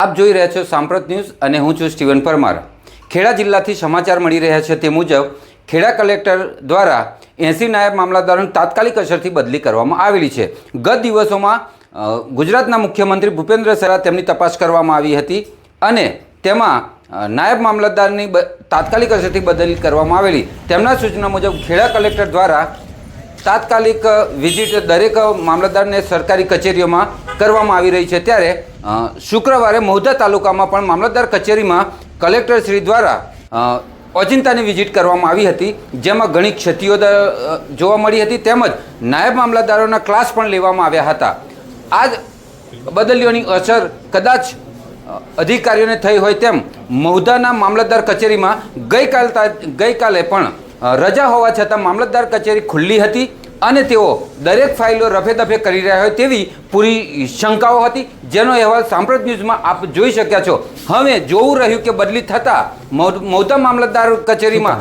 આપ જોઈ રહ્યા છો સાંપ્રત ન્યૂઝ અને હું છું સ્ટીવન પરમાર। ખેડા જિલ્લાથી સમાચાર મળી રહ્યા છે તે મુજબ ખેડા કલેક્ટર દ્વારા 80 નાયબ મામલતદારોની તાત્કાલિક અસરથી બદલી કરવામાં આવેલી છે। ગત દિવસોમાં ગુજરાતના મુખ્યમંત્રી ભૂપેન્દ્ર સરા તેમની તપાસ કરવામાં આવી હતી અને તેમાં નાયબ મામલતદારની તાત્કાલિક અસરથી બદલી કરવામાં આવેલી। તેમના સૂચના મુજબ ખેડા કલેક્ટર દ્વારા તાત્કાલિક વિઝિટ દરેક મામલતદારને સરકારી કચેરીઓમાં કરવામાં આવી રહી છે। ત્યારે શુક્રવારે મહુધા તાલુકામાં પણ મામલતદાર કચેરીમાં કલેક્ટર શ્રી દ્વારા ઓચિંતાની વિઝિટ કરવામાં આવી હતી, જેમાં ઘણી ક્ષતિઓ જોવા મળી હતી તેમજ નાયબ મામલતદારોના ક્લાસ પણ લેવામાં આવ્યા હતા। આ બદલીઓની અસર કદાચ અધિકારીઓને થઈ હોય તેમ મહુધાના મામલતદાર કચેરીમાં ગઈકાલે પણ રજા હોવા છતાં મામલતદાર કચેરી ખુલ્લી હતી અને તેઓ દરેક ફાઇલો રફે દફે કરી રહ્યા હોય તેવી પૂરી શંકાઓ હતી, જેનો અહેવાલ સાંપ્રત ન્યૂઝમાં આપ જોઈ શક્યા છો। હવે જોવું રહ્યું કે બદલી થતાં મહુધા મામલતદાર કચેરીમાં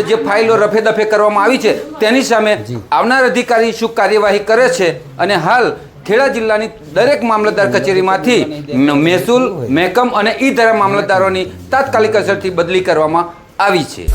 જે ફાઇલો રફે દફે કરવામાં આવી છે તેની સામે આવનાર અધિકારી શું કાર્યવાહી કરે છે અને હાલ ખેડા જિલ્લાની દરેક મામલતદાર કચેરીમાંથી મહેસૂલ, મહેકમ અને ઈ-ધારા મામલતદારોની તાત્કાલિક અસરથી બદલી કરવામાં આવી છે।